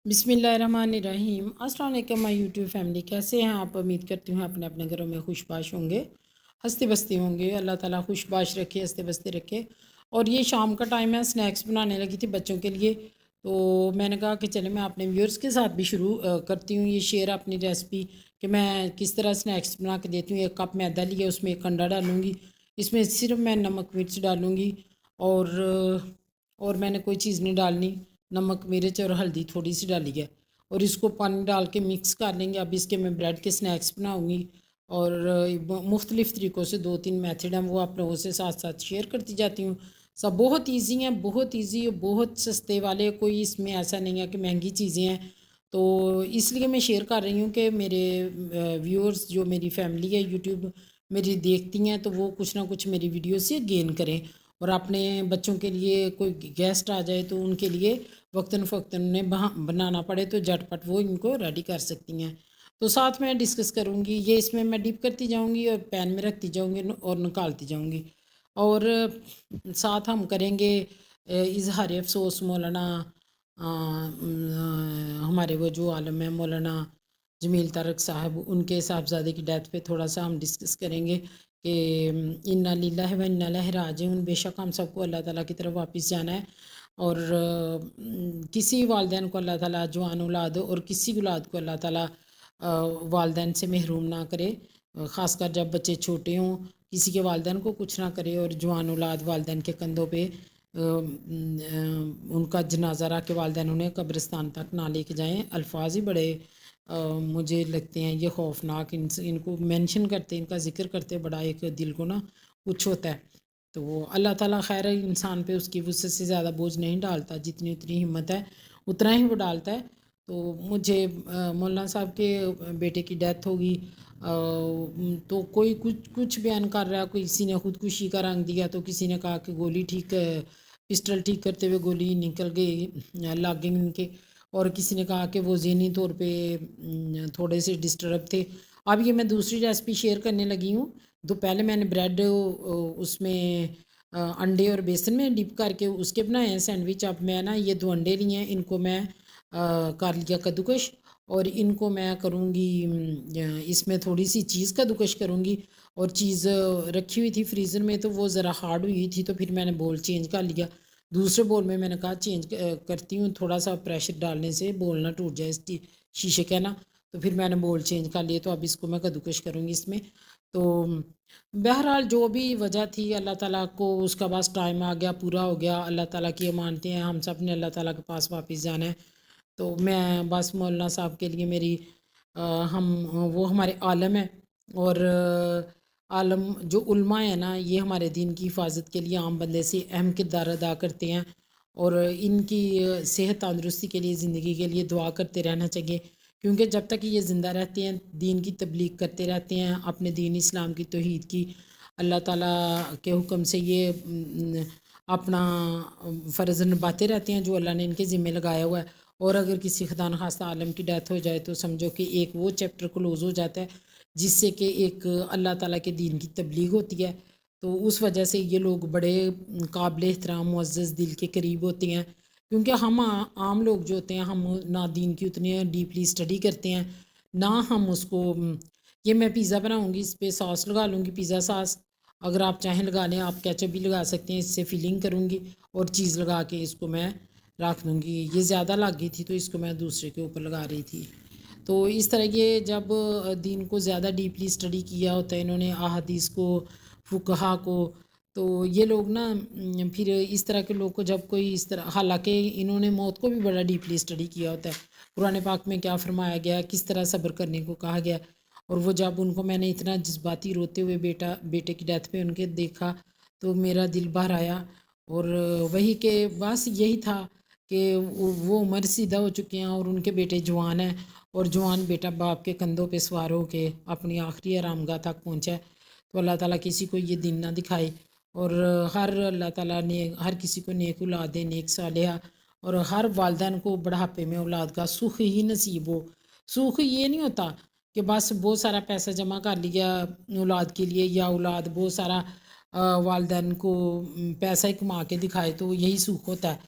بسم اللہ الرحمن الرحیم۔ السلام علیکم مائی یوٹیوب فیملی، کیسے ہیں آپ؟ امید کرتی ہوں اپنے اپنے گھروں میں خوش باش ہوں گے، ہنستے بستے ہوں گے۔ اللہ تعالیٰ خوش باش رکھے، ہنستے بستے رکھے۔ اور یہ شام کا ٹائم ہے، سنیکس بنانے لگی تھی بچوں کے لیے، تو میں نے کہا کہ چلے میں اپنے ویورز کے ساتھ بھی شروع کرتی ہوں یہ شیئر اپنی ریسپی کہ میں کس طرح سنیکس بنا کے دیتی ہوں۔ 1 کپ میدا لیا، اس میں 1 انڈا ڈالوں گی، اس میں صرف میں نمک مرچ ڈالوں گی، اور اور میں نے کوئی چیز نہیں ڈالنی، نمک مرچ اور ہلدی تھوڑی سی ڈالی ہے، اور اس کو پانی ڈال کے مکس کر لیں گے۔ اب اس کے میں بریڈ کے سنیکس بناؤں گی، اور مختلف طریقوں سے 2-3 میتھڈ ہیں، وہ آپ لوگوں سے ساتھ ساتھ شیئر کرتی جاتی ہوں۔ سب بہت ایزی ہیں، بہت ایزی اور بہت سستے والے، کوئی اس میں ایسا نہیں ہے کہ مہنگی چیزیں ہیں۔ تو اس لیے میں شیئر کر رہی ہوں کہ میرے ویورز جو میری فیملی ہے یوٹیوب میری دیکھتی ہیں، تو وہ کچھ نہ کچھ میری ویڈیو سے گین کریں، اور اپنے بچوں کے لیے کوئی گیسٹ آ جائے تو ان کے لیے وقتاً فوقتاً انہیں بنانا پڑے تو جھٹ پٹ وہ ان کو ریڈی کر سکتی ہیں۔ تو ساتھ میں ڈسکس کروں گی، یہ اس میں ڈپ کرتی جاؤں گی اور پین میں رکھتی جاؤں گی اور نکالتی جاؤں گی، اور ساتھ ہم کریں گے اظہار افسوس مولانا ہمارے وہ جو عالم ہیں مولانا جمیل طارق صاحب، ان کے صاحبزادے کی ڈیتھ پہ تھوڑا سا ہم ڈسکس کریں گے کہ انا للہ و انا الیہ راجعون، بے شک ہم سب کو اللہ تعالیٰ کی طرف واپس جانا ہے، اور کسی والدین کو اللہ تعالیٰ جوان اولاد اور کسی اولاد کو اللہ تعالیٰ والدین سے محروم نہ کرے، خاص کر جب بچے چھوٹے ہوں، کسی کے والدین کو کچھ نہ کرے، اور جوان اولاد والدین کے کندھوں پہ ان کا جنازہ رکھ کے والدین انہیں قبرستان تک نہ لے کے جائیں۔ الفاظ ہی بڑے مجھے لگتے ہیں یہ خوفناک، ان کو مینشن کرتے، ان کا ذکر کرتے بڑا ایک دل کو نا کچھ ہوتا ہے۔ تو وہ اللہ تعالیٰ خیر انسان پہ اس کی وسعت سے زیادہ بوجھ نہیں ڈالتا، جتنی اتنی ہمت ہے اتنا ہی وہ ڈالتا ہے۔ تو مجھے مولانا صاحب کے بیٹے کی ڈیتھ ہوگی، تو کوئی کچھ بیان کر رہا ہے، کوئی کسی نے خودکشی کا رنگ دیا، تو کسی نے کہا کہ گولی پسٹل ٹھیک کرتے ہوئے گولی نکل گئی لگ گئی ان کے، اور کسی نے کہا کہ وہ ذہنی طور پہ تھوڑے سے ڈسٹرب تھے۔ اب یہ میں دوسری ریسپی شیئر کرنے لگی ہوں، تو پہلے میں نے بریڈ اس میں انڈے اور بیسن میں ڈپ کر کے اس کے بنائے ہیں سینڈوچ۔ اب میں نا یہ 2 انڈے لیے ہیں، ان کو میں کر لیا کدوکش، اور ان کو میں کروں گی اس میں تھوڑی سی چیز کدوکش کروں گی، اور چیز رکھی ہوئی تھی فریزر میں تو وہ ذرا ہارڈ ہوئی تھی، تو پھر میں نے بول چینج کر لیا دوسرے بول میں نے کہا چینج کرتی ہوں، تھوڑا سا پریشر ڈالنے سے بول نہ ٹوٹ جائے شیشے کا نا، تو پھر میں نے بول چینج کر لیے، تو اب اس کو میں کدوکش کروں گی اس میں۔ تو بہرحال جو بھی وجہ تھی، اللہ تعالیٰ کو اس کا بس ٹائم آ گیا، پورا ہو گیا، اللہ تعالیٰ کی امانتیں ہیں، ہم سب نے اللہ تعالیٰ کے پاس واپس جانا ہے۔ تو میں بس مولانا صاحب کے لیے میری ہم وہ ہمارے عالم ہیں، اور عالم جو علماء ہیں نا، یہ ہمارے دین کی حفاظت کے لیے عام بندے سے اہم کردار ادا کرتے ہیں، اور ان کی صحت تندرستی کے لیے زندگی کے لیے دعا کرتے رہنا چاہیے، کیونکہ جب تک یہ زندہ رہتے ہیں دین کی تبلیغ کرتے رہتے ہیں، اپنے دین اسلام کی توحید کی، اللہ تعالیٰ کے حکم سے یہ اپنا فرض نبھاتے رہتے ہیں جو اللہ نے ان کے ذمہ لگایا ہوا ہے۔ اور اگر کسی خدا نخواستہ عالم کی ڈیتھ ہو جائے تو سمجھو کہ ایک وہ چیپٹر کلوز ہو جاتا ہے، جس سے کہ ایک اللہ تعالیٰ کے دین کی تبلیغ ہوتی ہے۔ تو اس وجہ سے یہ لوگ بڑے قابل احترام معزز دل کے قریب ہوتے ہیں، کیونکہ ہم عام لوگ جو ہوتے ہیں ہم نہ دین کی اتنی ڈیپلی اسٹڈی کرتے ہیں، نہ ہم اس کو یہ میں پیزا بناؤں گی، اس پہ ساس لگا لوں گی، پیزا ساس، اگر آپ چاہیں لگا لیں، آپ کیچپ بھی لگا سکتے ہیں، اس سے فیلنگ کروں گی اور چیز لگا کے اس کو میں رکھ دوں گی۔ یہ زیادہ لگ گئی تھی تو اس کو میں دوسرے کے اوپر لگا رہی تھی۔ تو اس طرح یہ جب دین کو زیادہ ڈیپلی اسٹڈی کیا ہوتا ہے انہوں نے، احادیث کو، فقہا کو، تو یہ لوگ نا پھر اس طرح کے لوگ کو جب کوئی اس طرح، حالانکہ انہوں نے موت کو بھی بڑا ڈیپلی اسٹڈی کیا ہوتا ہے، قرآن پاک میں کیا فرمایا گیا، کس طرح صبر کرنے کو کہا گیا، اور وہ جب ان کو میں نے اتنا جذباتی روتے ہوئے بیٹے کی ڈیتھ پہ ان کے دیکھا تو میرا دل بھر آیا، اور وہی کہ بس یہی تھا کہ وہ عمر سیدھا ہو چکے ہیں اور ان کے بیٹے جوان ہیں، اور جوان بیٹا باپ کے کندھوں پہ سوار ہو کے اپنی آخری آرام گاہ تک پہنچا ہے۔ تو اللہ تعالیٰ کسی کو یہ دن نہ دکھائے، اور اللہ تعالیٰ نے ہر کسی کو نیک اولاد دے، نیک صالحہ، اور ہر والدین کو بڑھاپے میں اولاد کا سکھ ہی نصیب ہو۔ سکھ یہ نہیں ہوتا کہ بس بہت سارا پیسہ جمع کر لیا اولاد کے لیے، یا اولاد بہت سارا والدین کو پیسہ ہی کما کے دکھائے تو یہی سکھ ہوتا ہے۔